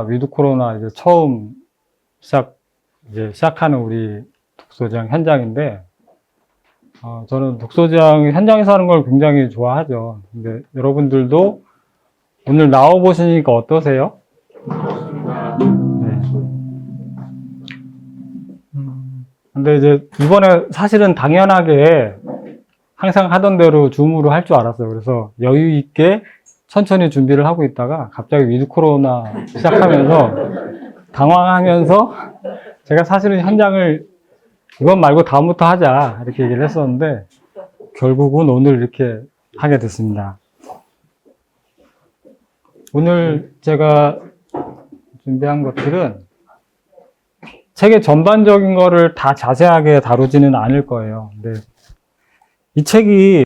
위드 코로나 이제 처음 시작하는 우리 독서장 현장인데, 저는 독서장 현장에서 하는 걸 굉장히 좋아하죠. 근데 여러분들도 오늘 나와보시니까 어떠세요? 네. 근데 이제 이번에 사실은 당연하게 항상 하던 대로 줌으로 할 줄 알았어요. 그래서 여유 있게 천천히 준비를 하고 있다가 갑자기 위드 코로나 시작하면서 당황하면서 제가 사실은 현장을 이건 말고 다음부터 하자 이렇게 얘기를 했었는데 결국은 오늘 이렇게 하게 됐습니다. 오늘 제가 준비한 것들은 책의 전반적인 거를 다 자세하게 다루지는 않을 거예요. 근데 이 책이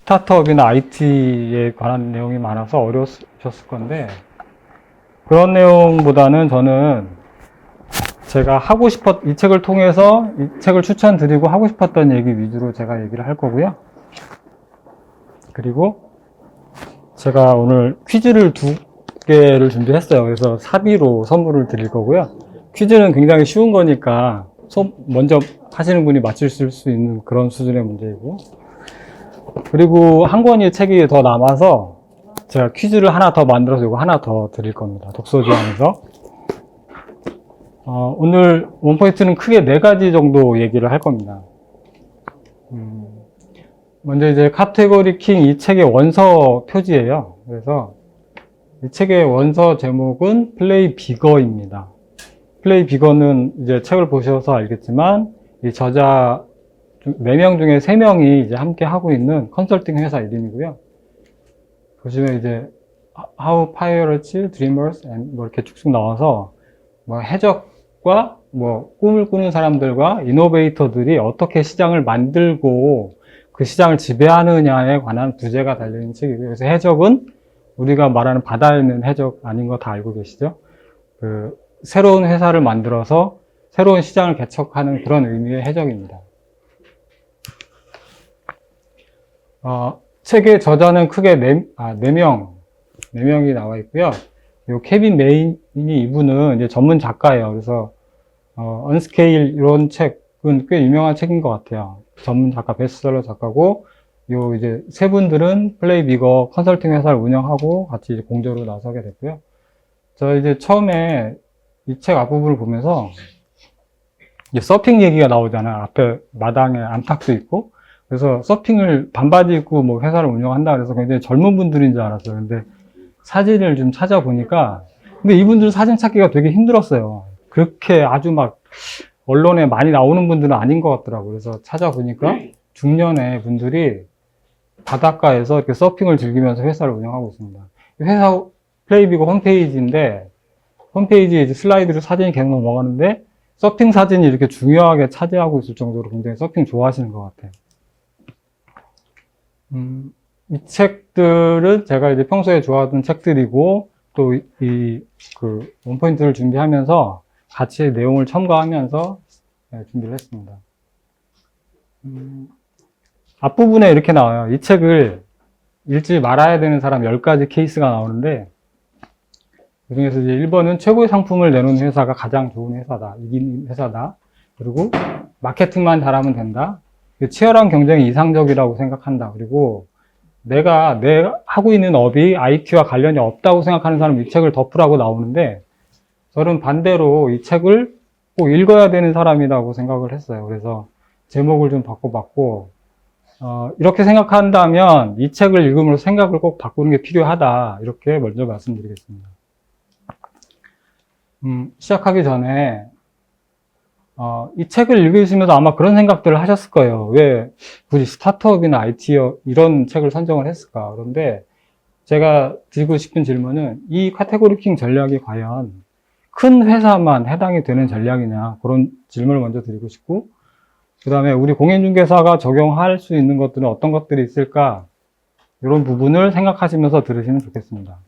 스타트업이나 IT에 관한 내용이 많아서 어려우셨을 건데 그런 내용보다는 저는 제가 이 책을 통해서 이 책을 추천드리고 하고 싶었던 얘기 위주로 제가 얘기를 할 거고요. 그리고 제가 오늘 퀴즈를 2개를 준비했어요. 그래서 사비로 선물을 드릴 거고요. 퀴즈는 굉장히 쉬운 거니까 먼저 하시는 분이 맞추실 수 있는 그런 수준의 문제이고, 그리고 한 권의 책이 더 남아서 제가 퀴즈를 하나 더 만들어서 이거 하나 더 드릴 겁니다. 독서지향에서. 오늘 원포인트는 크게 4가지 정도 얘기를 할 겁니다. 먼저 이제 카테고리 킹 이 책의 원서 표지예요. 그래서 이 책의 원서 제목은 플레이 비거입니다. 플레이 비거는 이제 책을 보셔서 알겠지만 이 저자 4명 중에 3명이 이제 함께 하고 있는 컨설팅 회사 이름이고요. 보시면 이제 How Pilots, Dreamers and 뭐 이렇게 쭉쭉 나와서 뭐 해적과 뭐 꿈을 꾸는 사람들과 이노베이터들이 어떻게 시장을 만들고 그 시장을 지배하느냐에 관한 부제가 달려있는 책이고요. 그래서 해적은 우리가 말하는 바다에 있는 해적 아닌 거 다 알고 계시죠? 새로운 회사를 만들어서 새로운 시장을 개척하는 그런 의미의 해적입니다. 책의 저자는 크게 4명이 나와 있고요. 요 케빈 메인이 이분은 이제 전문 작가예요. 그래서, 언스케일 이런 책은 꽤 유명한 책인 것 같아요. 전문 작가, 베스트셀러 작가고, 요 이제 3분들은 플레이 비거 컨설팅 회사를 운영하고 같이 이제 공저로 나서게 됐고요. 저 이제 처음에 이 책 앞부분을 보면서 이제 서핑 얘기가 나오잖아요. 앞에 마당에 암탉도 있고. 그래서 서핑을 반바지 입고 뭐 회사를 운영한다 그래서 굉장히 젊은 분들인 줄 알았어요. 근데 사진을 좀 찾아보니까 근데 이분들 사진 찾기가 되게 힘들었어요. 그렇게 아주 막 언론에 많이 나오는 분들은 아닌 것 같더라고요. 그래서 찾아보니까 중년의 분들이 바닷가에서 이렇게 서핑을 즐기면서 회사를 운영하고 있습니다. 회사 플레이비거 홈페이지인데 홈페이지에 이제 슬라이드로 사진이 계속 넘어가는데 서핑 사진이 이렇게 중요하게 차지하고 있을 정도로 굉장히 서핑 좋아하시는 것 같아요. 이 책들은 제가 이제 평소에 좋아하던 책들이고 또 원포인트를 준비하면서 같이 내용을 첨가하면서 준비를 했습니다. 앞부분에 이렇게 나와요. 이 책을 읽지 말아야 되는 사람 10가지 케이스가 나오는데 그 중에서 이제 1번은 최고의 상품을 내놓는 회사가 가장 좋은 회사다. 이기는 회사다. 그리고 마케팅만 잘하면 된다. 치열한 경쟁이 이상적이라고 생각한다. 그리고 내가 하고 있는 업이 IT와 관련이 없다고 생각하는 사람은 이 책을 덮으라고 나오는데 저는 반대로 이 책을 꼭 읽어야 되는 사람이라고 생각을 했어요. 그래서 제목을 좀 바꿔봤고 이렇게 생각한다면 이 책을 읽음으로써 생각을 꼭 바꾸는 게 필요하다. 이렇게 먼저 말씀드리겠습니다. 시작하기 전에 이 책을 읽으시면서 아마 그런 생각들을 하셨을 거예요. 왜 굳이 스타트업이나 IT 이런 책을 선정을 했을까? 그런데 제가 드리고 싶은 질문은 이 카테고리 킹 전략이 과연 큰 회사만 해당이 되는 전략이냐? 그런 질문을 먼저 드리고 싶고 그 다음에 우리 공인중개사가 적용할 수 있는 것들은 어떤 것들이 있을까? 이런 부분을 생각하시면서 들으시면 좋겠습니다.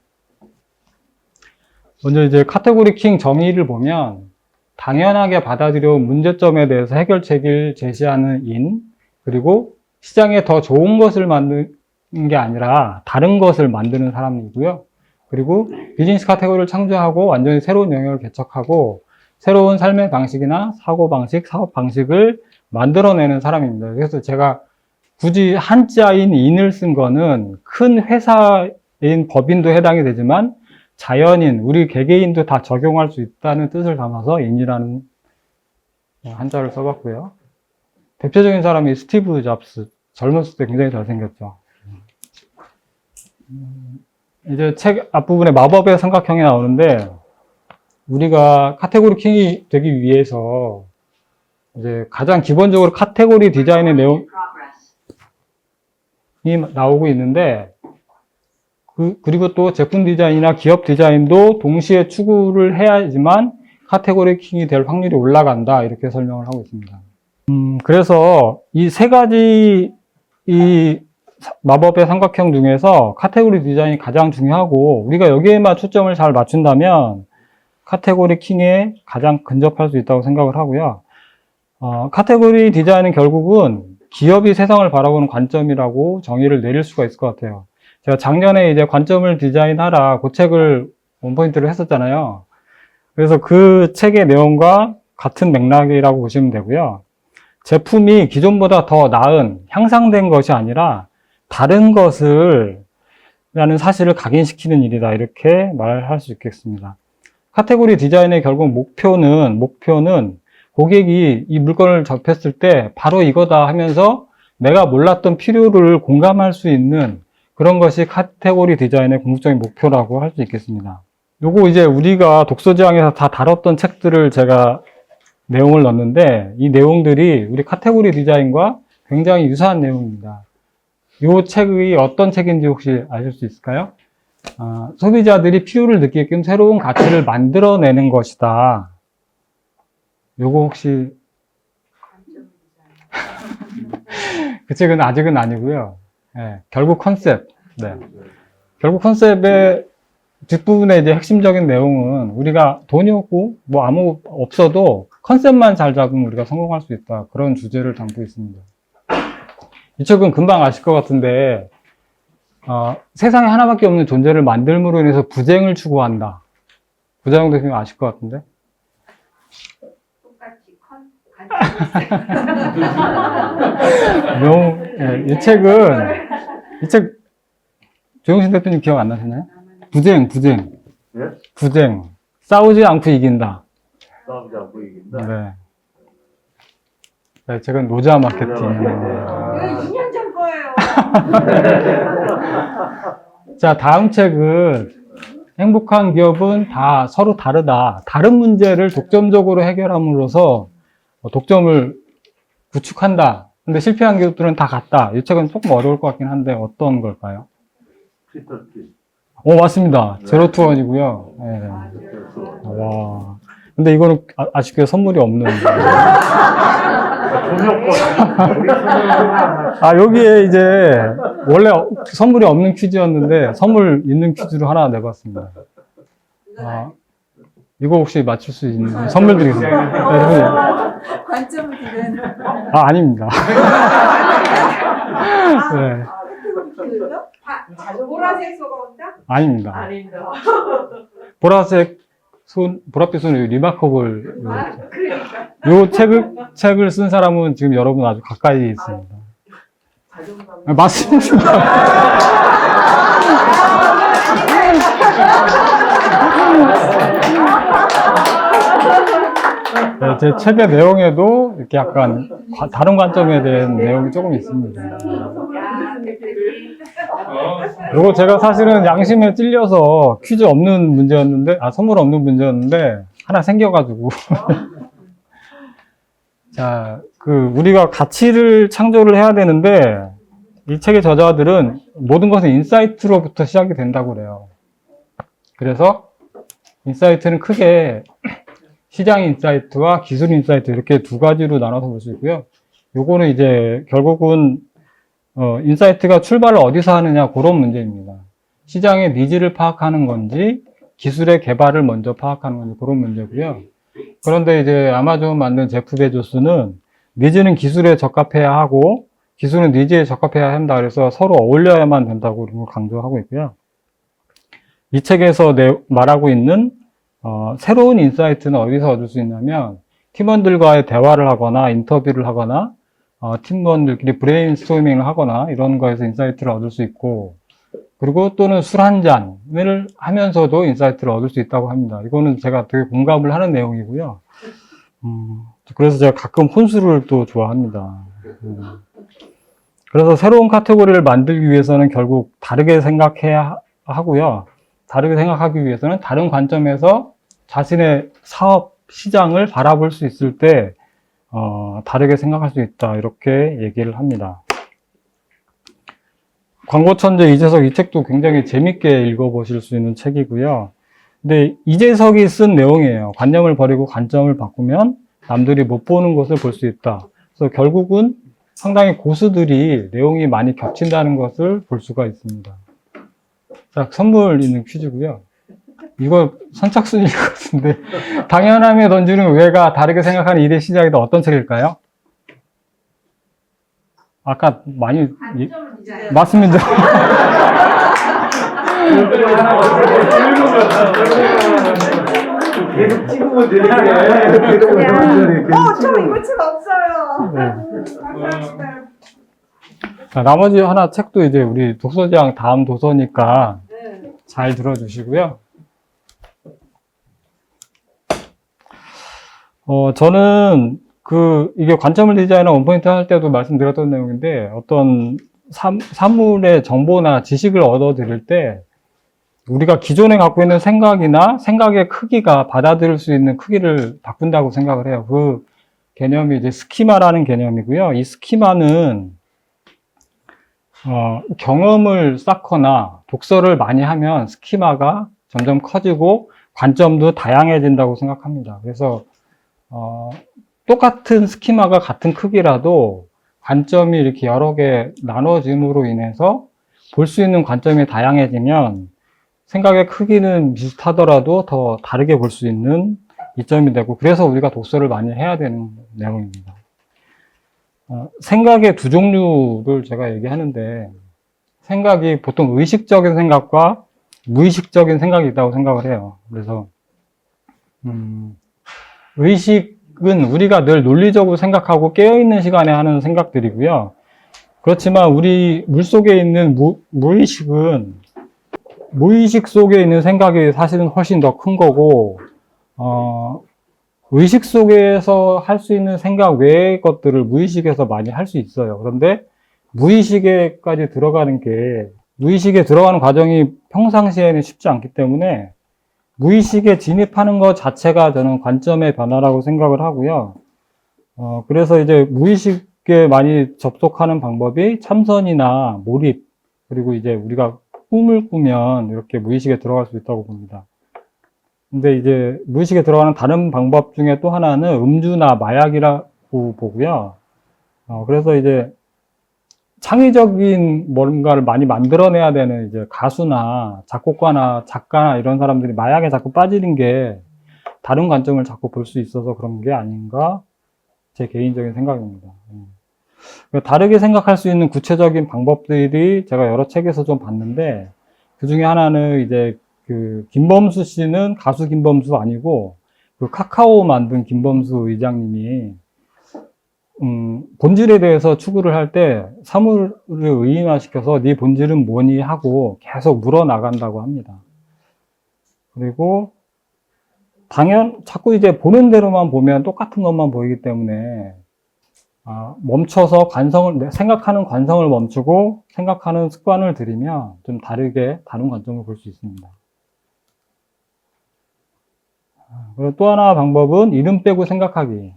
먼저 이제 카테고리 킹 정의를 보면 당연하게 받아들여온 문제점에 대해서 해결책을 제시하는 인, 그리고 시장에 더 좋은 것을 만드는 게 아니라 다른 것을 만드는 사람이고요. 그리고 비즈니스 카테고리를 창조하고 완전히 새로운 영역을 개척하고 새로운 삶의 방식이나 사고방식, 사업 방식을 만들어내는 사람입니다. 그래서 제가 굳이 한자인 인을 쓴 거는 큰 회사인 법인도 해당이 되지만 자연인, 우리 개개인도 다 적용할 수 있다는 뜻을 담아서 인이라는 한자를 써봤고요. 대표적인 사람이 스티브 잡스. 젊었을 때 굉장히 잘생겼죠. 이제 책 앞부분에 마법의 삼각형이 나오는데, 우리가 카테고리 킹이 되기 위해서 이제 가장 기본적으로 카테고리 디자인의 내용이 나오고 있는데, 그리고 또 제품 디자인이나 기업 디자인도 동시에 추구를 해야지만 카테고리 킹이 될 확률이 올라간다. 이렇게 설명을 하고 있습니다. 그래서 이 세 가지 이 마법의 삼각형 중에서 카테고리 디자인이 가장 중요하고 우리가 여기에만 초점을 잘 맞춘다면 카테고리 킹에 가장 근접할 수 있다고 생각을 하고요. 카테고리 디자인은 결국은 기업이 세상을 바라보는 관점이라고 정의를 내릴 수가 있을 것 같아요. 제가 작년에 이제 관점을 디자인하라 그 책을 원포인트로 했었잖아요. 그래서 그 책의 내용과 같은 맥락이라고 보시면 되고요. 제품이 기존보다 더 나은, 향상된 것이 아니라 다른 것을 라는 사실을 각인시키는 일이다. 이렇게 말할 수 있겠습니다. 카테고리 디자인의 결국 목표는 고객이 이 물건을 접했을 때 바로 이거다 하면서 내가 몰랐던 필요를 공감할 수 있는 그런 것이 카테고리 디자인의 궁극적인 목표라고 할 수 있겠습니다. 요거 이제 우리가 독서지향에서 다 다뤘던 책들을 제가 내용을 넣었는데 이 내용들이 우리 카테고리 디자인과 굉장히 유사한 내용입니다. 이 책이 어떤 책인지 혹시 아실 수 있을까요? 소비자들이 필요를 느끼게끔 새로운 가치를 만들어내는 것이다. 요거 혹시 그 책은 아직은 아니고요. 네, 결국 컨셉. 네. 결국 컨셉의 뒷부분의 이제 핵심적인 내용은 우리가 돈이 없고 뭐 아무 없어도 컨셉만 잘 잡으면 우리가 성공할 수 있다. 그런 주제를 담고 있습니다. 이 책은 금방 아실 것 같은데 세상에 하나밖에 없는 존재를 만들므로 인해서 부쟁을 추구한다. 부장 선생님 아실 것 같은데? 똑같이 이 책 조영신 대표님 기억 안 나시나요? 부쟁. 예? 부쟁. 싸우지 않고 이긴다. 싸우지 않고 이긴다. 네. 네, 책은 노자 마케팅. 이거 2년 전 거예요. 자, 다음 책은 행복한 기업은 다 서로 다르다. 다른 문제를 독점적으로 해결함으로써 독점을 구축한다. 근데 실패한 기업들은 다 같다. 이 책은 조금 어려울 것 같긴 한데 어떤 걸까요? 피터티. 맞습니다. 제로투원이고요. 네. 와. 근데 이거는 아쉽게 선물이 없는. 여기에 이제 원래 선물이 없는 퀴즈였는데 선물 있는 퀴즈로 하나 내봤습니다. 이거 혹시 맞출 수 있는 선물 드리겠습니다. 관점을 드는. 아닙니다. 네. 보라색 소가 온다? 아닙니다. 아닙니다. 보랏빛 손 리마커블. 그러니까. 요 책을 쓴 사람은 지금 여러분 아주 가까이 있습니다. 맞습니다. 네, 제 책의 내용에도 이렇게 약간 다른 관점에 대한 내용이 조금 있습니다. 요거 제가 사실은 양심에 찔려서 퀴즈 없는 문제였는데, 선물 없는 문제였는데, 하나 생겨가지고. 자, 우리가 가치를 창조를 해야 되는데, 이 책의 저자들은 모든 것은 인사이트로부터 시작이 된다고 그래요. 그래서, 인사이트는 크게 시장 인사이트와 기술 인사이트 이렇게 두 가지로 나눠서 볼 수 있고요. 요거는 이제 결국은 인사이트가 출발을 어디서 하느냐 그런 문제입니다. 시장의 니즈를 파악하는 건지 기술의 개발을 먼저 파악하는 건지 그런 문제고요. 그런데 이제 아마존 만든 제프 베조스는 니즈는 기술에 적합해야 하고 기술은 니즈에 적합해야 한다. 그래서 서로 어울려야만 된다고 그런 걸 강조하고 있고요. 이 책에서 말하고 있는 새로운 인사이트는 어디서 얻을 수 있냐면 팀원들과의 대화를 하거나 인터뷰를 하거나 팀원들끼리 브레인스토밍을 하거나 이런 거에서 인사이트를 얻을 수 있고, 그리고 또는 술 한 잔을 하면서도 인사이트를 얻을 수 있다고 합니다. 이거는 제가 되게 공감을 하는 내용이고요. 그래서 제가 가끔 혼술을 또 좋아합니다. 그래서 새로운 카테고리를 만들기 위해서는 결국 다르게 생각해야 하고요. 다르게 생각하기 위해서는 다른 관점에서 자신의 사업 시장을 바라볼 수 있을 때 다르게 생각할 수 있다, 이렇게 얘기를 합니다. 광고천재 이재석, 이 책도 굉장히 재밌게 읽어보실 수 있는 책이고요. 근데 이재석이 쓴 내용이에요. 관념을 버리고 관점을 바꾸면 남들이 못 보는 것을 볼 수 있다. 그래서 결국은 상당히 고수들이 내용이 많이 겹친다는 것을 볼 수가 있습니다. 자, 선물 있는 퀴즈고요. 이거 선착순일 것 같은데, 당연함에 던지는 왜가 다르게 생각하는 일의 시작이다. 어떤 책일까요? 아까 많이 맞습니다. 계속 찍으면 되는데. 저 이거 책 없어요. 네. 감사합니다. 자, 나머지 하나 책도 이제 우리 독서장 다음 도서니까 네. 잘 들어주시고요. 저는 이게 관점을 디자인한 원포인트 할 때도 말씀드렸던 내용인데, 어떤 사물의 정보나 지식을 얻어들일 때 우리가 기존에 갖고 있는 생각이나 생각의 크기가 받아들일 수 있는 크기를 바꾼다고 생각을 해요. 그 개념이 이제 스키마라는 개념이고요. 이 스키마는 경험을 쌓거나 독서를 많이 하면 스키마가 점점 커지고 관점도 다양해진다고 생각합니다. 그래서 똑같은 스키마가 같은 크기라도 관점이 이렇게 여러 개 나눠짐으로 인해서 볼 수 있는 관점이 다양해지면 생각의 크기는 비슷하더라도 더 다르게 볼 수 있는 이점이 되고, 그래서 우리가 독서를 많이 해야 되는 내용입니다. 생각의 두 종류를 제가 얘기하는데, 생각이 보통 의식적인 생각과 무의식적인 생각이 있다고 생각을 해요. 그래서 의식은 우리가 늘 논리적으로 생각하고 깨어있는 시간에 하는 생각들이고요. 그렇지만 우리 물속에 있는 무의식은 무의식 속에 있는 생각이 사실은 훨씬 더 큰 거고, 의식 속에서 할 수 있는 생각 외의 것들을 무의식에서 많이 할 수 있어요. 그런데 무의식에까지 들어가는 게, 무의식에 들어가는 과정이 평상시에는 쉽지 않기 때문에 무의식에 진입하는 것 자체가 저는 관점의 변화라고 생각을 하고요. 그래서 이제 무의식에 많이 접속하는 방법이 참선이나 몰입, 그리고 이제 우리가 꿈을 꾸면 이렇게 무의식에 들어갈 수 있다고 봅니다. 근데 이제 무의식에 들어가는 다른 방법 중에 또 하나는 음주나 마약이라고 보고요. 그래서 이제 창의적인 뭔가를 많이 만들어내야 되는 이제 가수나 작곡가나 작가나 이런 사람들이 마약에 자꾸 빠지는 게 다른 관점을 자꾸 볼 수 있어서 그런 게 아닌가, 제 개인적인 생각입니다. 다르게 생각할 수 있는 구체적인 방법들이 제가 여러 책에서 좀 봤는데, 그 중에 하나는 이제 김범수 씨는 가수 김범수 아니고 카카오 만든 김범수 의장님이 본질에 대해서 추구를 할 때 사물을 의인화시켜서 네 본질은 뭐니 하고 계속 물어나간다고 합니다. 그리고 자꾸 이제 보는 대로만 보면 똑같은 것만 보이기 때문에 멈춰서 생각하는 관성을 멈추고 생각하는 습관을 들이면 좀 다른 관점을 볼 수 있습니다. 그리고 또 하나 방법은 이름 빼고 생각하기.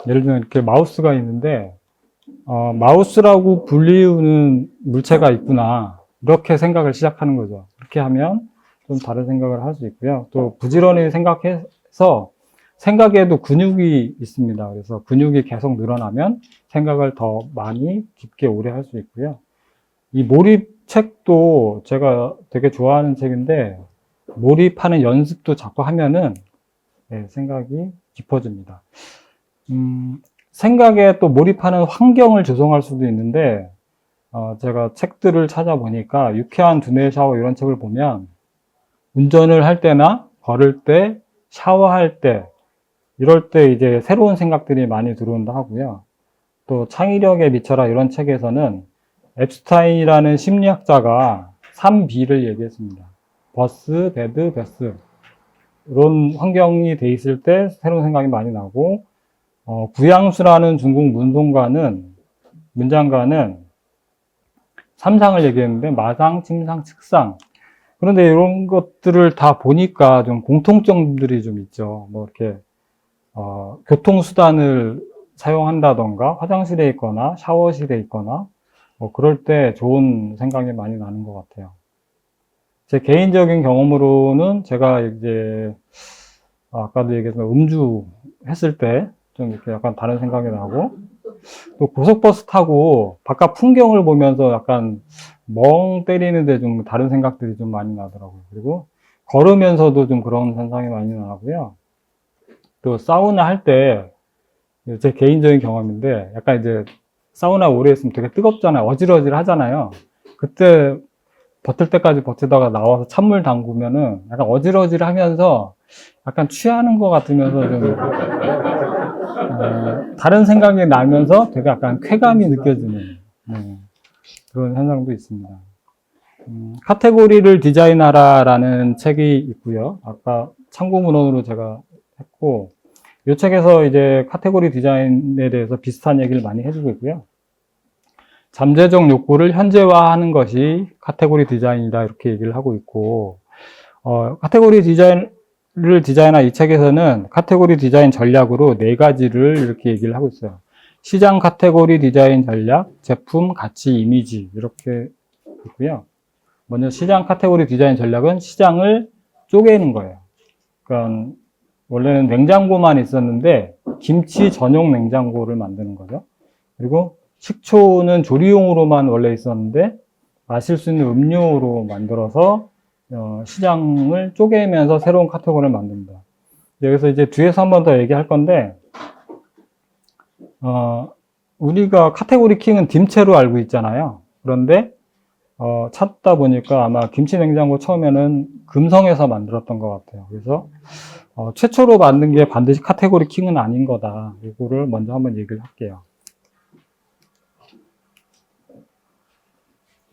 예를 들면 이렇게 마우스가 있는데, 마우스라고 불리우는 물체가 있구나, 이렇게 생각을 시작하는 거죠. 그렇게 하면 좀 다른 생각을 할 수 있고요. 또 부지런히 생각해서, 생각에도 근육이 있습니다. 그래서 근육이 계속 늘어나면 생각을 더 많이 깊게 오래 할 수 있고요. 이 몰입 책도 제가 되게 좋아하는 책인데, 몰입하는 연습도 자꾸 하면은 생각이 깊어집니다. 생각에 또 몰입하는 환경을 조성할 수도 있는데, 제가 책들을 찾아보니까 유쾌한 두뇌 샤워 이런 책을 보면 운전을 할 때나 걸을 때, 샤워할 때, 이럴 때 이제 새로운 생각들이 많이 들어온다 하고요. 또 창의력에 미쳐라 이런 책에서는 앱스타인이라는 심리학자가 3B를 얘기했습니다. 버스, 배드, 베스. 이런 환경이 돼 있을 때 새로운 생각이 많이 나고, 구양수라는 중국 문장가는 삼상을 얘기했는데 마상, 침상, 측상. 그런데 이런 것들을 다 보니까 좀 공통점들이 좀 있죠. 뭐 이렇게 교통수단을 사용한다던가 화장실에 있거나 샤워실에 있거나 뭐 그럴 때 좋은 생각이 많이 나는 것 같아요. 제 개인적인 경험으로는 제가 이제 아까도 얘기했지만 음주 했을 때 좀 이렇게 약간 다른 생각이 나고, 또 고속버스 타고 바깥 풍경을 보면서 약간 멍 때리는데 좀 다른 생각들이 좀 많이 나더라고요. 그리고 걸으면서도 좀 그런 현상이 많이 나고요. 또 사우나 할 때, 제 개인적인 경험인데, 약간 이제 사우나 오래 있으면 되게 뜨겁잖아요. 어질어질 하잖아요. 그때 버틸 때까지 버티다가 나와서 찬물 담그면은 약간 어질어질 하면서 약간 취하는 것 같으면서 좀, 다른 생각이 나면서 되게 약간 쾌감이 느껴지는, 그런 현상도 있습니다. 카테고리를 디자인하라라는 책이 있고요. 아까 참고 문헌으로 제가 했고, 이 책에서 이제 카테고리 디자인에 대해서 비슷한 얘기를 많이 해주고 있고요. 잠재적 욕구를 현재화하는 것이 카테고리 디자인이다 이렇게 얘기를 하고 있고, 카테고리 디자인을 디자인한 이 책에서는 카테고리 디자인 전략으로 4가지를 이렇게 얘기를 하고 있어요. 시장 카테고리 디자인 전략, 제품, 가치, 이미지 이렇게 있고요. 먼저 시장 카테고리 디자인 전략은 시장을 쪼개는 거예요. 그러니까 원래는 냉장고만 있었는데 김치 전용 냉장고를 만드는 거죠. 그리고 식초는 조리용으로만 원래 있었는데 마실 수 있는 음료로 만들어서 시장을 쪼개면서 새로운 카테고리를 만든다. 여기서 이제 뒤에서 한 번 더 얘기할 건데, 우리가 카테고리 킹은 딤체로 알고 있잖아요. 그런데 찾다 보니까 아마 김치 냉장고 처음에는 금성에서 만들었던 것 같아요. 그래서 최초로 만든 게 반드시 카테고리 킹은 아닌 거다. 이거를 먼저 한번 얘기를 할게요.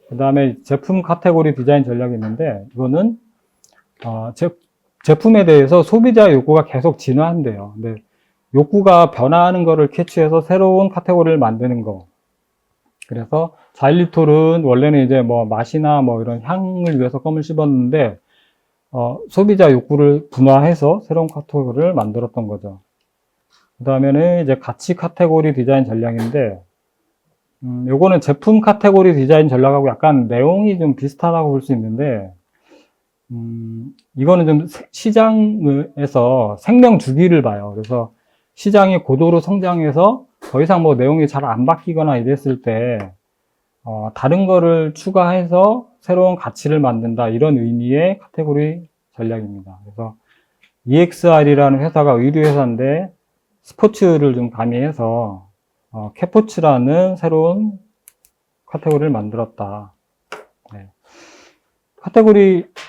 그 다음에 제품 카테고리 디자인 전략이 있는데, 이거는 제품에 대해서 소비자 욕구가 계속 진화한대요. 근데 욕구가 변화하는 거를 캐치해서 새로운 카테고리를 만드는 거. 그래서 자일리톨은 원래는 이제 뭐 맛이나 뭐 이런 향을 위해서 껌을 씹었는데, 소비자 욕구를 분화해서 새로운 카테고리를 만들었던 거죠. 그 다음에는 이제 가치 카테고리 디자인 전략인데, 요거는 제품 카테고리 디자인 전략하고 약간 내용이 좀 비슷하다고 볼 수 있는데, 이거는 좀 시장에서 생명 주기를 봐요. 그래서 시장이 고도로 성장해서 더 이상 뭐 내용이 잘 안 바뀌거나 이랬을 때, 다른 거를 추가해서 새로운 가치를 만든다. 이런 의미의 카테고리 전략입니다. 그래서 EXR이라는 회사가 의류 회사인데 스포츠를 좀 가미해서 캐포츠라는 새로운 카테고리를 만들었다. 네.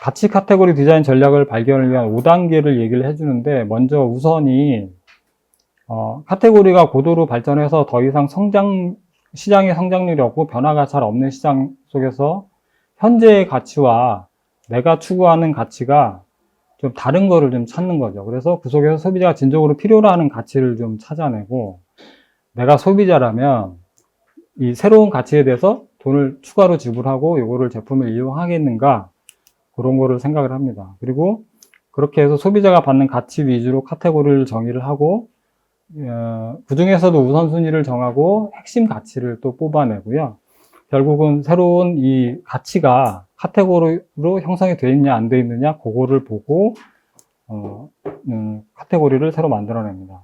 가치 카테고리 디자인 전략을 발견을 위한 5단계를 얘기를 해주는데, 먼저 우선이, 카테고리가 고도로 발전해서 더 이상 시장의 성장률이 없고 변화가 잘 없는 시장 속에서 현재의 가치와 내가 추구하는 가치가 좀 다른 거를 좀 찾는 거죠. 그래서 그 속에서 소비자가 진정으로 필요로 하는 가치를 좀 찾아내고, 내가 소비자라면 이 새로운 가치에 대해서 돈을 추가로 지불하고 이거를 제품을 이용하겠는가, 그런 거를 생각을 합니다. 그리고 그렇게 해서 소비자가 받는 가치 위주로 카테고리를 정의를 하고, 그 중에서도 우선순위를 정하고 핵심 가치를 또 뽑아내고요. 결국은 새로운 이 가치가 카테고리로 형성이 되어 있냐 안 되어 있느냐 그거를 보고 카테고리를 새로 만들어냅니다.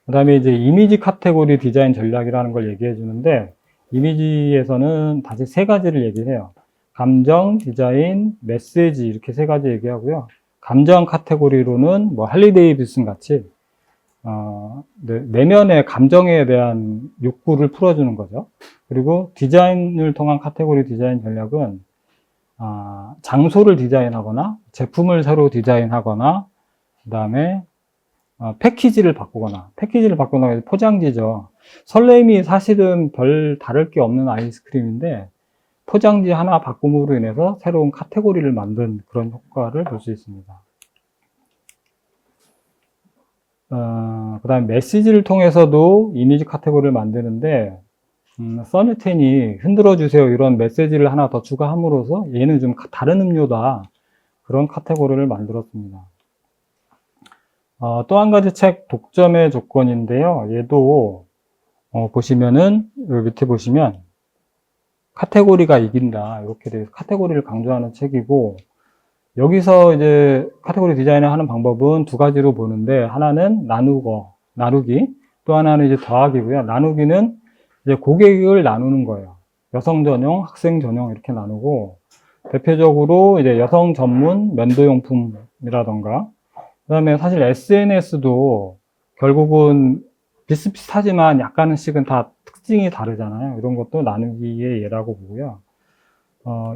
그 다음에 이제 이미지 카테고리 디자인 전략이라는 걸 얘기해 주는데, 이미지에서는 다시 3가지를 얘기해요. 감정, 디자인, 메시지 이렇게 3가지 얘기하고요. 감정 카테고리로는 뭐 할리 데이비슨 같이 내면의 감정에 대한 욕구를 풀어주는 거죠. 그리고 디자인을 통한 카테고리 디자인 전략은 장소를 디자인하거나 제품을 새로 디자인하거나 그 다음에 패키지를 바꾸거나 포장지죠. 설레임이 사실은 별 다를 게 없는 아이스크림인데 포장지 하나 바꿈으로 인해서 새로운 카테고리를 만든 그런 효과를 볼 수 있습니다. 그 다음에 메시지를 통해서도 이미지 카테고리를 만드는데 써니텐이 흔들어주세요 이런 메시지를 하나 더 추가함으로써 얘는 좀 다른 음료다 그런 카테고리를 만들었습니다. 또 한 가지 책 독점의 조건인데요. 얘도 보시면은 여기 밑에 보시면 카테고리가 이긴다 이렇게 돼서 카테고리를 강조하는 책이고 여기서 이제 카테고리 디자인을 하는 방법은 두 가지로 보는데 하나는 나누기 또 하나는 이제 더하기고요. 나누기는 이제 고객을 나누는 거예요. 여성 전용, 학생 전용 이렇게 나누고 대표적으로 이제 여성 전문 면도용품이라던가 그다음에 사실 SNS도 결국은 비슷비슷하지만 약간씩은 다 특징이 다르잖아요. 이런 것도 나누기의 예라고 보고요.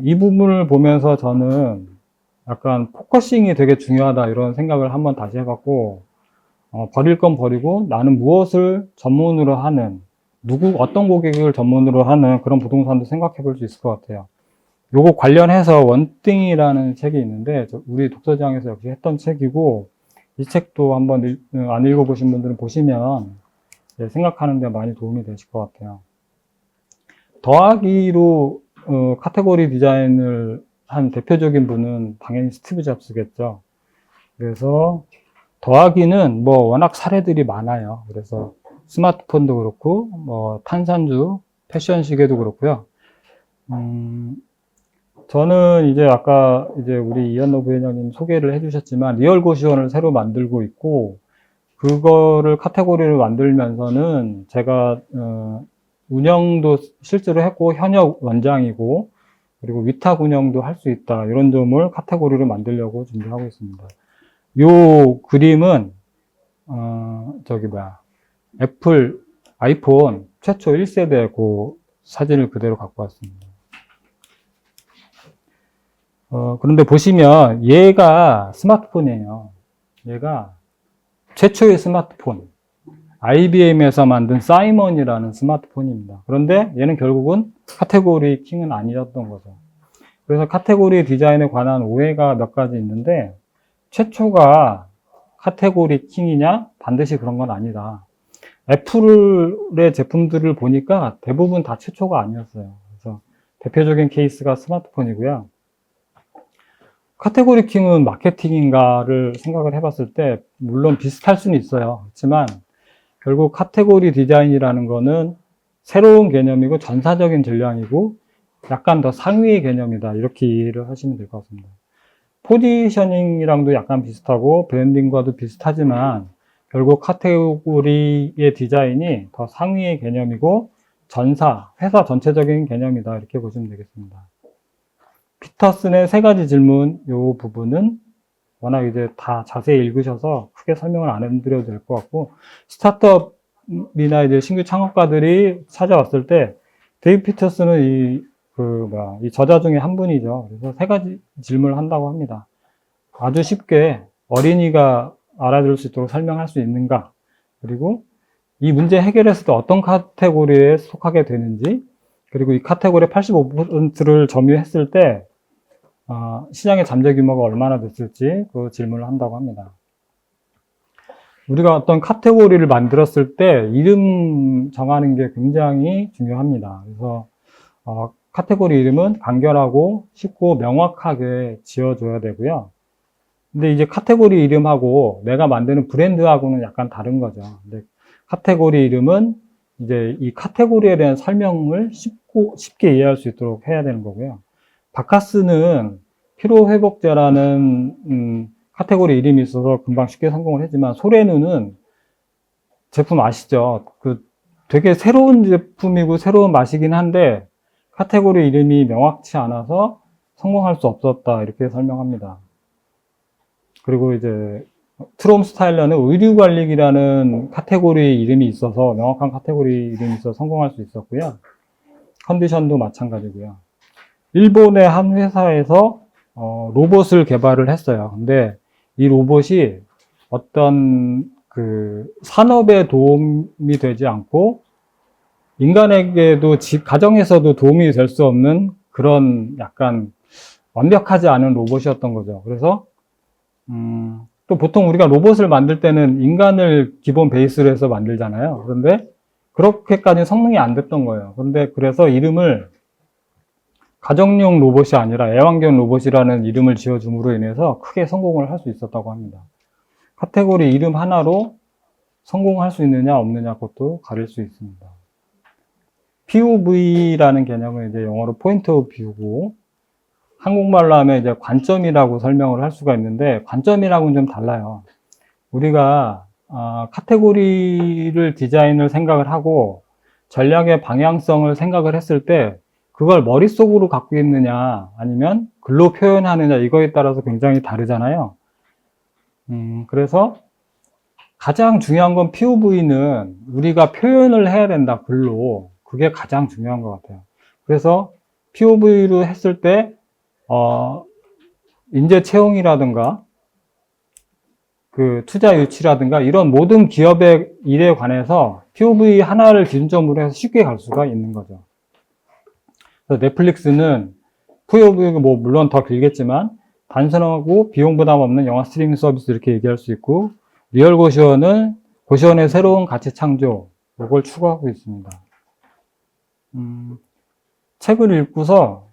이 부분을 보면서 저는 약간 포커싱이 되게 중요하다 이런 생각을 한번 다시 해봤고 버릴 건 버리고 나는 무엇을 전문으로 하는 어떤 고객을 전문으로 하는 그런 부동산도 생각해 볼 수 있을 것 같아요. 요거 관련해서 원띵이라는 책이 있는데 우리 독서장에서 역시 했던 책이고 이 책도 한번 안 읽어보신 분들은 보시면 생각하는 데 많이 도움이 되실 것 같아요. 더하기로 카테고리 디자인을 한 대표적인 분은 당연히 스티브 잡스겠죠. 그래서 더하기는 뭐 워낙 사례들이 많아요. 그래서 스마트폰도 그렇고 뭐 탄산주, 패션 시계도 그렇고요. 저는 이제 아까 이제 우리 이현노 부회장님 소개를 해주셨지만 리얼고시원을 새로 만들고 있고 그거를 카테고리를 만들면서는 제가 운영도 실제로 했고 현역 원장이고 그리고 위탁 운영도 할 수 있다 이런 점을 카테고리로 만들려고 준비하고 있습니다. 요 그림은 애플 아이폰 최초 1세대 그 사진을 그대로 갖고 왔습니다. 그런데 보시면 얘가 스마트폰이에요. 얘가 최초의 스마트폰. IBM에서 만든 사이먼이라는 스마트폰입니다. 그런데 얘는 결국은 카테고리 킹은 아니었던 거죠. 그래서 카테고리 디자인에 관한 오해가 몇 가지 있는데 최초가 카테고리 킹이냐? 반드시 그런 건 아니다. 애플의 제품들을 보니까 대부분 다 최초가 아니었어요. 그래서 대표적인 케이스가 스마트폰이고요. 카테고리 킹은 마케팅인가를 생각을 해봤을 때 물론 비슷할 수는 있어요. 그렇지만 결국 카테고리 디자인이라는 거는 새로운 개념이고 전사적인 전략이고 약간 더 상위의 개념이다 이렇게 이해를 하시면 될 것 같습니다. 포지셔닝이랑도 약간 비슷하고 브랜딩과도 비슷하지만 결국 카테고리의 디자인이 더 상위의 개념이고 회사 전체적인 개념이다 이렇게 보시면 되겠습니다. 피터슨의 세 가지 질문 이 부분은 워낙 이제 다 자세히 읽으셔서 크게 설명을 안 해드려도 될 것 같고 스타트업이나 이제 신규 창업가들이 찾아왔을 때 데이브 피터슨은 이 저자 중에 한 분이죠. 그래서 세 가지 질문을 한다고 합니다. 아주 쉽게 어린이가 알아들을 수 있도록 설명할 수 있는가? 그리고 이 문제 해결했을 때 어떤 카테고리에 속하게 되는지 그리고 이 카테고리 85%를 점유했을 때 시장의 잠재 규모가 얼마나 됐을지 그 질문을 한다고 합니다. 우리가 어떤 카테고리를 만들었을 때 이름 정하는 게 굉장히 중요합니다. 그래서 카테고리 이름은 간결하고 쉽고 명확하게 지어줘야 되고요. 근데 이제 카테고리 이름하고 내가 만드는 브랜드하고는 약간 다른 거죠. 근데 카테고리 이름은 이제 이 카테고리에 대한 설명을 쉽게 이해할 수 있도록 해야 되는 거고요. 바카스는 피로회복제라는 카테고리 이름이 있어서 금방 쉽게 성공을 했지만 소레누는 제품 아시죠? 되게 새로운 제품이고 새로운 맛이긴 한데 카테고리 이름이 명확치 않아서 성공할 수 없었다 이렇게 설명합니다. 그리고 이제 트롬 스타일러는 의류관리기라는 카테고리 이름이 있어서 명확한 카테고리 이름이 있어서 성공할 수 있었고요. 컨디션도 마찬가지고요. 일본의 한 회사에서 로봇을 개발을 했어요. 근데 이 로봇이 어떤 그 산업에 도움이 되지 않고 인간에게도 가정에서도 도움이 될 수 없는 그런 약간 완벽하지 않은 로봇이었던 거죠. 그래서 또 보통 우리가 로봇을 만들 때는 인간을 기본 베이스로 해서 만들잖아요. 그런데 그렇게까지 성능이 안 됐던 거예요. 그런데 그래서 이름을 가정용 로봇이 아니라 애완견 로봇이라는 이름을 지어줌으로 인해서 크게 성공을 할 수 있었다고 합니다. 카테고리 이름 하나로 성공할 수 있느냐 없느냐 그것도 가릴 수 있습니다. POV라는 개념은 이제 영어로 포인트 오브 뷰고 한국말로 하면 이제 관점이라고 설명을 할 수가 있는데 관점이라고는 좀 달라요. 우리가 카테고리를 디자인을 생각을 하고 전략의 방향성을 생각을 했을 때 그걸 머릿속으로 갖고 있느냐 아니면 글로 표현하느냐 이거에 따라서 굉장히 다르잖아요. 그래서 가장 중요한 건 POV는 우리가 표현을 해야 된다, 글로. 그게 가장 중요한 것 같아요. 그래서 POV로 했을 때 인재 채용이라든가 그 투자 유치라든가 이런 모든 기업의 일에 관해서 POV 하나를 기준점으로 해서 쉽게 갈 수가 있는 거죠. 그래서 넷플릭스는 POV가 뭐 물론 더 길겠지만 단순하고 비용 부담 없는 영화 스트리밍 서비스 이렇게 얘기할 수 있고 리얼고시원은 고시원의 새로운 가치 창조 이걸 추구하고 있습니다. 책을 읽고서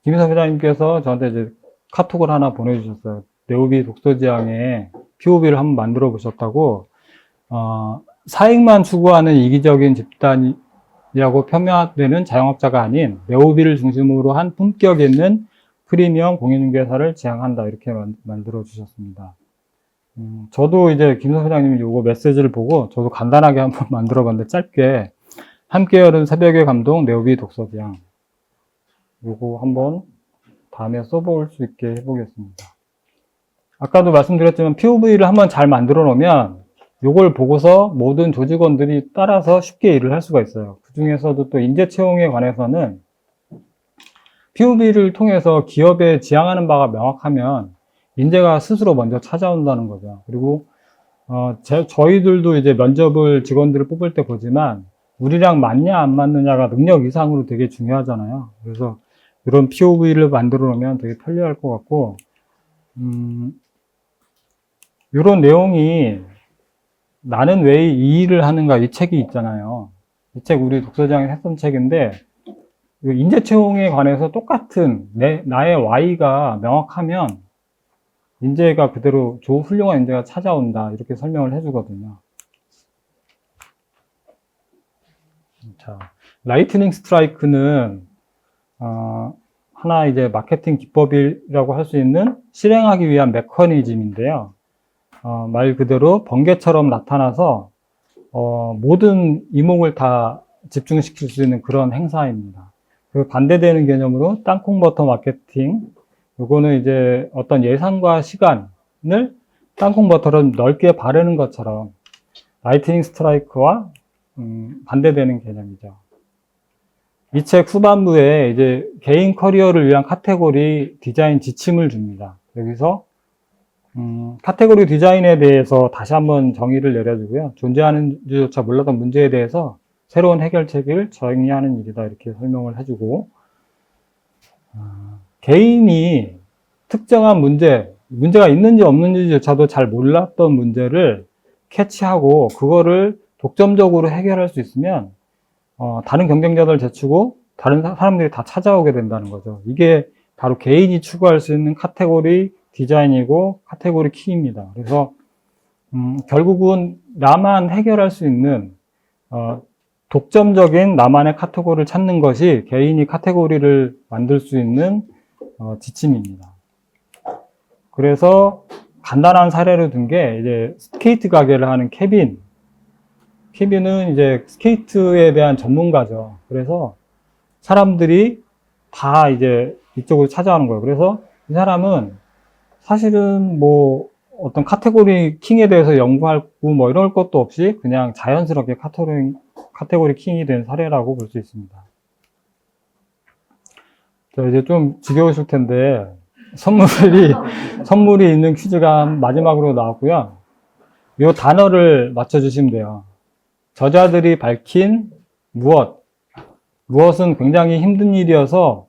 김희선 회장님께서 저한테 이제 카톡을 하나 보내주셨어요. 네오비 독서지향에 POV를 한번 만들어 보셨다고. 사익만 추구하는 이기적인 집단이라고 폄하되는 자영업자가 아닌 네오비를 중심으로 한 품격 있는 프리미엄 공인중개사를 지향한다 이렇게 만들어 주셨습니다. 저도 이제 김희선 회장님이 요거 메시지를 보고 저도 간단하게 한번 만들어 봤는데 짧게 함께 열은 새벽의 감동 네오비 독서지향 요거 한번 다음에 써볼 수 있게 해보겠습니다. 아까도 말씀드렸지만 POV를 한번 잘 만들어 놓으면 요걸 보고서 모든 조직원들이 따라서 쉽게 일을 할 수가 있어요. 그 중에서도 또 인재 채용에 관해서는 POV를 통해서 기업에 지향하는 바가 명확하면 인재가 스스로 먼저 찾아온다는 거죠. 그리고 저희들도 이제 면접을 직원들을 뽑을 때 보지만 우리랑 맞냐 안 맞느냐가 능력 이상으로 되게 중요하잖아요. 그래서 이런 POV를 만들어 놓으면 되게 편리할 것 같고 이런 내용이 나는 왜 이 일을 하는가 이 책이 있잖아요. 이 책 우리 독서장에 했던 책인데 인재 채용에 관해서 똑같은 나의 Y가 명확하면 인재가 그대로 훌륭한 인재가 찾아온다 이렇게 설명을 해주거든요. 자, 라이트닝 스트라이크는 하나 이제 마케팅 기법이라고 할 수 있는 실행하기 위한 메커니즘인데요. 말 그대로 번개처럼 나타나서 모든 이목을 다 집중시킬 수 있는 그런 행사입니다. 그 반대되는 개념으로 땅콩버터 마케팅, 요거는 이제 어떤 예산과 시간을 땅콩버터를 넓게 바르는 것처럼 라이트닝 스트라이크와 반대되는 개념이죠. 이 책 후반부에 이제 개인 커리어를 위한 카테고리 디자인 지침을 줍니다. 여기서 카테고리 디자인에 대해서 다시 한번 정의를 내려주고요. 존재하는지조차 몰랐던 문제에 대해서 새로운 해결책을 정의하는 일이다 이렇게 설명을 해주고 개인이 특정한 문제가 있는지 없는지조차도 잘 몰랐던 문제를 캐치하고 그거를 독점적으로 해결할 수 있으면 다른 경쟁자들 제치고 다른 사람들이 다 찾아오게 된다는 거죠. 이게 바로 개인이 추구할 수 있는 카테고리 디자인이고 카테고리 키입니다. 그래서 결국은 나만 해결할 수 있는 독점적인 나만의 카테고리를 찾는 것이 개인이 카테고리를 만들 수 있는 지침입니다. 그래서 간단한 사례를 든 게 이제 스케이트 가게를 하는 케빈은 이제 스케이트에 대한 전문가죠. 그래서 사람들이 다 이제 이쪽으로 찾아오는 거예요. 그래서 이 사람은 사실은 뭐 어떤 카테고리 킹에 대해서 연구하고 뭐 이럴 것도 없이 그냥 자연스럽게 카테고리 킹이 된 사례라고 볼 수 있습니다. 자, 이제 좀 지겨우실 텐데, 선물이 있는 퀴즈가 마지막으로 나왔고요. 이 단어를 맞춰주시면 돼요. 저자들이 밝힌 무엇은 굉장히 힘든 일이어서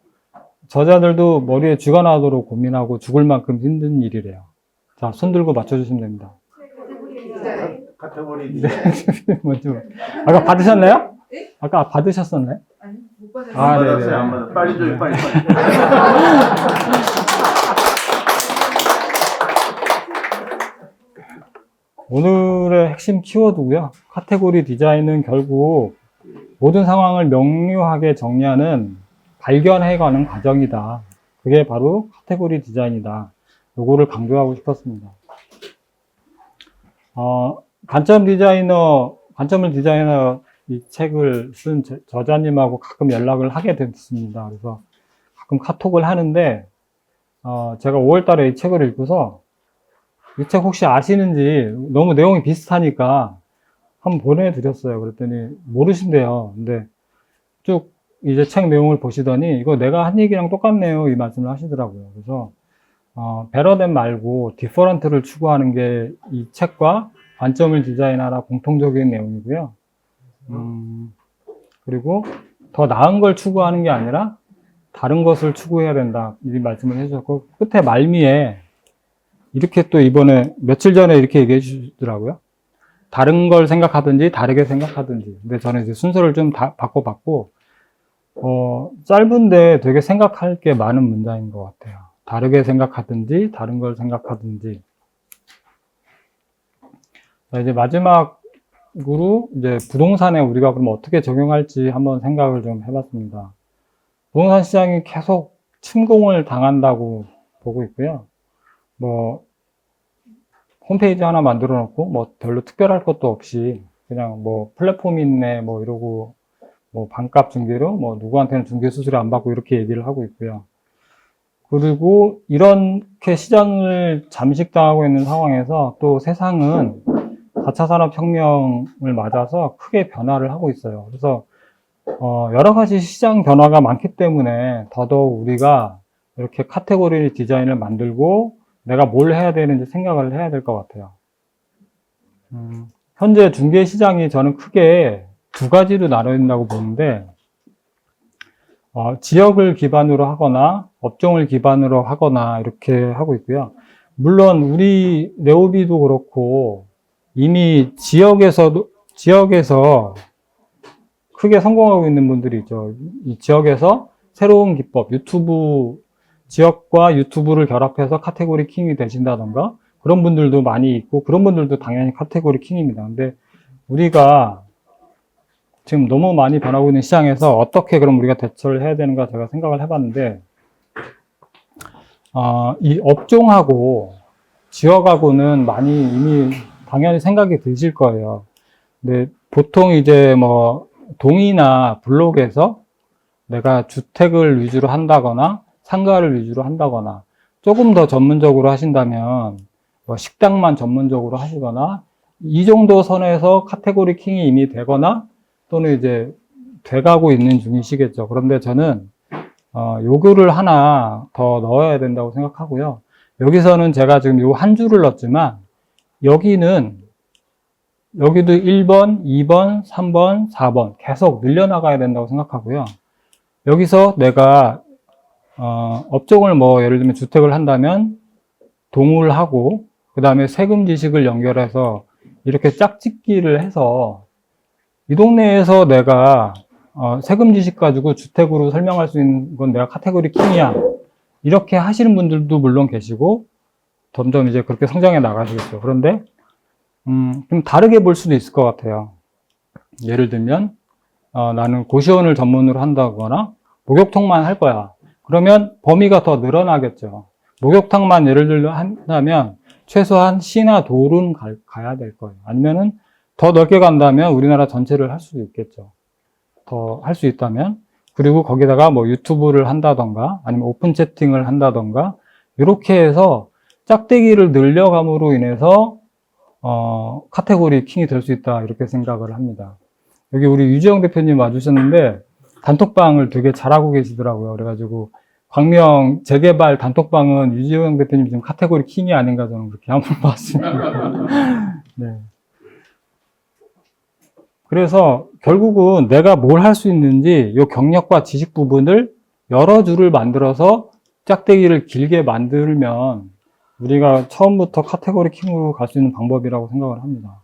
저자들도 머리에 쥐가 나도록 고민하고 죽을 만큼 힘든 일이래요. 자, 손 들고 맞춰주시면 됩니다. 카테고리 먼저. 아까 받으셨나요? 아까 받으셨었나요? 아니, 못 받았어요. 아, 안 네네. 받았어요. 안 받았어요. 빨리 줘요. 빨리. 오늘의 핵심 키워드고요. 카테고리 디자인은 결국 모든 상황을 명료하게 정리하는 발견해가는 과정이다. 그게 바로 카테고리 디자인이다. 요거를 강조하고 싶었습니다. 관점을 디자이너 이 책을 쓴 저자님하고 가끔 연락을 하게 됐습니다. 그래서 가끔 카톡을 하는데, 제가 5월 달에 이 책을 읽고서 이 책 혹시 아시는지 너무 내용이 비슷하니까 한번 보내드렸어요. 그랬더니 모르신대요. 근데 쭉 이제 책 내용을 보시더니 이거 내가 한 얘기랑 똑같네요. 이 말씀을 하시더라고요. 그래서 better than 말고 different를 추구하는 게 이 책과 관점을 디자인하라 공통적인 내용이고요. 그리고 더 나은 걸 추구하는 게 아니라 다른 것을 추구해야 된다. 이 말씀을 해주셨고, 끝에 말미에 이렇게 또 이번에 며칠 전에 이렇게 얘기해 주시더라고요. 다른 걸 생각하든지 다르게 생각하든지. 근데 저는 이제 순서를 좀 바꿔봤고, 짧은데 되게 생각할 게 많은 문장인 것 같아요. 다르게 생각하든지 다른 걸 생각하든지. 자, 이제 마지막으로 이제 부동산에 우리가 그럼 어떻게 적용할지 한번 생각을 좀 해봤습니다. 부동산 시장이 계속 침공을 당한다고 보고 있고요. 뭐 홈페이지 하나 만들어 놓고 뭐 별로 특별할 것도 없이 그냥 뭐 플랫폼 있네 뭐 이러고 뭐 반값 중개로 뭐 누구한테는 중개 수수료 안 받고 이렇게 얘기를 하고 있고요. 그리고 이렇게 시장을 잠식당하고 있는 상황에서 또 세상은 4차 산업혁명을 맞아서 크게 변화를 하고 있어요. 그래서 여러 가지 시장 변화가 많기 때문에 더더욱 우리가 이렇게 카테고리 디자인을 만들고 내가 뭘 해야 되는지 생각을 해야 될 것 같아요. 현재 중개 시장이 저는 크게 두 가지로 나눠진다고 보는데, 지역을 기반으로 하거나 업종을 기반으로 하거나 이렇게 하고 있고요. 물론 우리 네오비도 그렇고 이미 지역에서 크게 성공하고 있는 분들이 있죠. 이 지역에서 새로운 기법, 지역과 유튜브를 결합해서 카테고리 킹이 되신다던가 그런 분들도 많이 있고 그런 분들도 당연히 카테고리 킹입니다. 근데 우리가 지금 너무 많이 변하고 있는 시장에서 어떻게 그럼 우리가 대처를 해야 되는가 제가 생각을 해봤는데, 이 업종하고 지역하고는 많이 이미 당연히 생각이 드실 거예요. 근데 보통 이제 뭐 동이나 블록에서 내가 주택을 위주로 한다거나 상가를 위주로 한다거나 조금 더 전문적으로 하신다면 뭐 식당만 전문적으로 하시거나 이 정도 선에서 카테고리 킹이 이미 되거나 또는 이제 돼가고 있는 중이시겠죠. 그런데 저는 요거를 하나 더 넣어야 된다고 생각하고요. 여기서는 제가 지금 요 한 줄을 넣었지만 여기도 1번, 2번, 3번, 4번 계속 늘려나가야 된다고 생각하고요. 여기서 내가 업종을 뭐 예를 들면 주택을 한다면 동을 하고 그 다음에 세금 지식을 연결해서 이렇게 짝짓기를 해서 이 동네에서 내가 세금 지식 가지고 주택으로 설명할 수 있는 건 내가 카테고리 킹이야. 이렇게 하시는 분들도 물론 계시고 점점 이제 그렇게 성장해 나가시겠죠. 그런데 좀 다르게 볼 수도 있을 것 같아요. 예를 들면 나는 고시원을 전문으로 한다거나 목욕탕만 할 거야. 그러면 범위가 더 늘어나겠죠. 목욕탕만 예를 들어 한다면 최소한 시나 도는 가야 될 거예요. 아니면은 더 넓게 간다면 우리나라 전체를 할 수도 있겠죠. 더 할 수 있다면. 그리고 거기다가 뭐 유튜브를 한다던가 아니면 오픈 채팅을 한다던가 이렇게 해서 짝대기를 늘려감으로 인해서 카테고리 킹이 될 수 있다 이렇게 생각을 합니다. 여기 우리 유지영 대표님 와주셨는데 단톡방을 되게 잘하고 계시더라고요. 그래가지고 광명 재개발 단톡방은 유지영 대표님 지금 카테고리 킹이 아닌가 저는 그렇게 한번 봤습니다. 네. 그래서 결국은 내가 뭘 할 수 있는지 이 경력과 지식 부분을 여러 줄을 만들어서 짝대기를 길게 만들면 우리가 처음부터 카테고리 킹으로 갈 수 있는 방법이라고 생각을 합니다.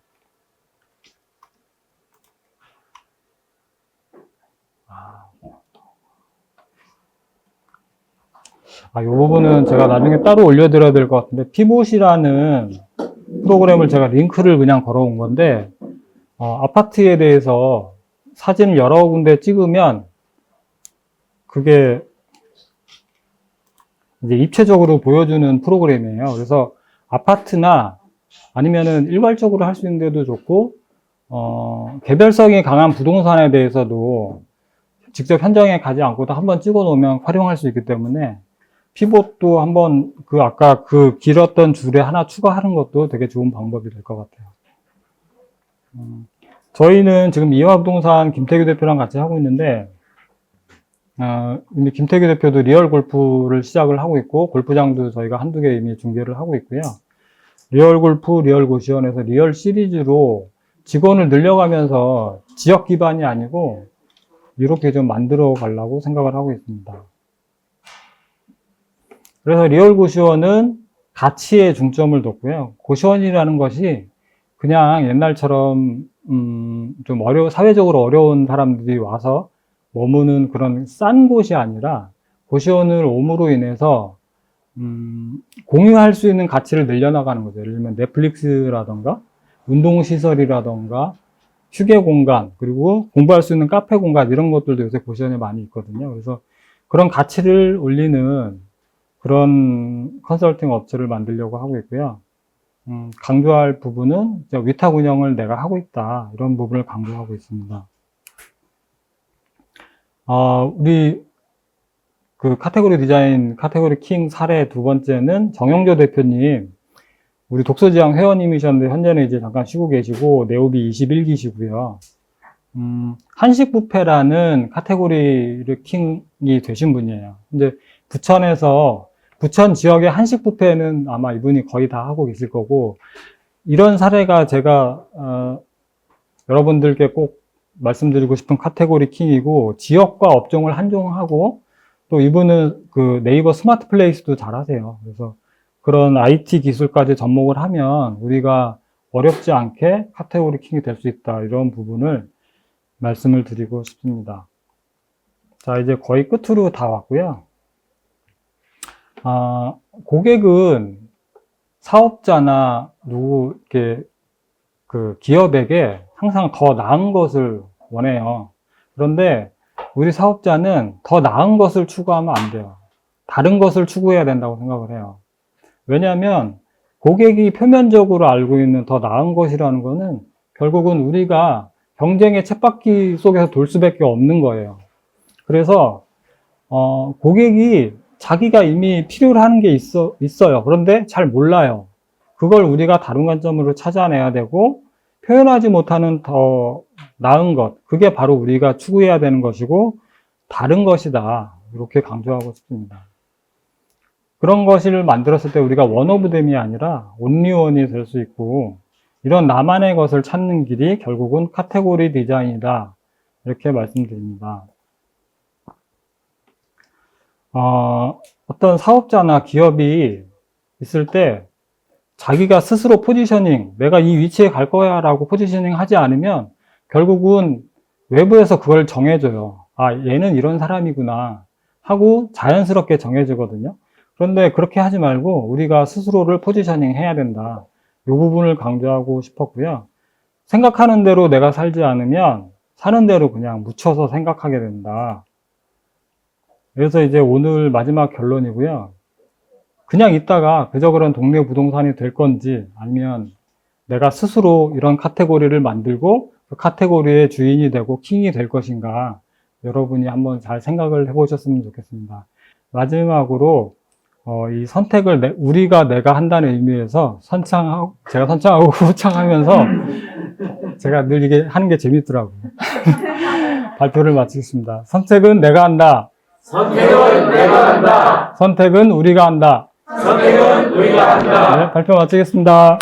이 부분은 제가 나중에 따로 올려드려야 될 것 같은데, 피봇이라는 프로그램을 제가 링크를 그냥 걸어온 건데, 아파트에 대해서 사진을 여러 군데 찍으면, 그게 이제 입체적으로 보여주는 프로그램이에요. 그래서 아파트나 아니면은 일괄적으로 할 수 있는 데도 좋고, 개별성이 강한 부동산에 대해서도 직접 현장에 가지 않고도 한번 찍어 놓으면 활용할 수 있기 때문에, 피봇도 한번 아까 그 길었던 줄에 하나 추가하는 것도 되게 좋은 방법이 될 것 같아요. 저희는 지금 이화부동산 김태규 대표랑 같이 하고 있는데, 이미 김태규 대표도 리얼 골프를 시작을 하고 있고, 골프장도 저희가 한두 개 이미 중개를 하고 있고요. 리얼 골프, 리얼 고시원에서 리얼 시리즈로 직원을 늘려가면서 지역 기반이 아니고, 이렇게 좀 만들어 가려고 생각을 하고 있습니다. 그래서 리얼 고시원은 가치에 중점을 뒀고요. 고시원이라는 것이 그냥 옛날처럼 좀 사회적으로 어려운 사람들이 와서 머무는 그런 싼 곳이 아니라 고시원을 옴으로 인해서 공유할 수 있는 가치를 늘려나가는 거죠. 예를 들면 넷플릭스라던가 운동시설이라던가 휴게 공간, 그리고 공부할 수 있는 카페 공간, 이런 것들도 요새 고시원에 많이 있거든요. 그래서 그런 가치를 올리는 그런 컨설팅 업체를 만들려고 하고 있고요. 강조할 부분은 위탁 운영을 내가 하고 있다, 이런 부분을 강조하고 있습니다. 우리 그 카테고리 디자인, 카테고리 킹 사례 두 번째는 정영조 대표님, 우리 독서지향 회원님이셨는데 현재는 이제 잠깐 쉬고 계시고 네오비 21기시고요. 한식 뷔페라는 카테고리를 킹이 되신 분이에요. 근데 부천 지역의 한식 뷔페는 아마 이분이 거의 다 하고 계실 거고, 이런 사례가 제가 여러분들께 꼭 말씀드리고 싶은 카테고리 킹이고, 지역과 업종을 한정하고, 또 이분은 그 네이버 스마트 플레이스도 잘 하세요. 그래서 그런 IT 기술까지 접목을 하면 우리가 어렵지 않게 카테고리 킹이 될 수 있다, 이런 부분을 말씀을 드리고 싶습니다. 자, 이제 거의 끝으로 다 왔고요. 고객은 사업자나 이렇게 그 기업에게 항상 더 나은 것을 원해요. 그런데 우리 사업자는 더 나은 것을 추구하면 안 돼요. 다른 것을 추구해야 된다고 생각을 해요. 왜냐하면 고객이 표면적으로 알고 있는 더 나은 것이라는 거는 결국은 우리가 경쟁의 쳇바퀴 속에서 돌 수밖에 없는 거예요. 그래서 고객이 자기가 이미 필요로 하는 게 있어요. 그런데 잘 몰라요. 그걸 우리가 다른 관점으로 찾아내야 되고, 표현하지 못하는 더 나은 것, 그게 바로 우리가 추구해야 되는 것이고 다른 것이다, 이렇게 강조하고 싶습니다. 그런 것을 만들었을 때 우리가 원 오브 댐이 아니라 온리원이 될 수 있고, 이런 나만의 것을 찾는 길이 결국은 카테고리 디자인이다, 이렇게 말씀드립니다. 어떤 사업자나 기업이 있을 때 자기가 스스로 포지셔닝, 내가 이 위치에 갈 거야 라고 포지셔닝 하지 않으면 결국은 외부에서 그걸 정해줘요. 얘는 이런 사람이구나 하고 자연스럽게 정해지거든요. 그런데 그렇게 하지 말고 우리가 스스로를 포지셔닝 해야 된다, 이 부분을 강조하고 싶었고요. 생각하는 대로 내가 살지 않으면 사는 대로 그냥 묻혀서 생각하게 된다. 그래서 이제 오늘 마지막 결론이고요. 그냥 있다가 그저 그런 동네 부동산이 될 건지, 아니면 내가 스스로 이런 카테고리를 만들고 그 카테고리의 주인이 되고 킹이 될 것인가, 여러분이 한번 잘 생각을 해보셨으면 좋겠습니다. 마지막으로 이 선택을 우리가 내가 한다는 의미에서 제가 선창하고 후창하면서 제가 늘 이게 하는 게 재밌더라고요. 발표를 마치겠습니다. 선택은 내가 한다. 선택은 내가 한다. 선택은 우리가 한다. 선택은 우리가 한다. 네, 발표 마치겠습니다.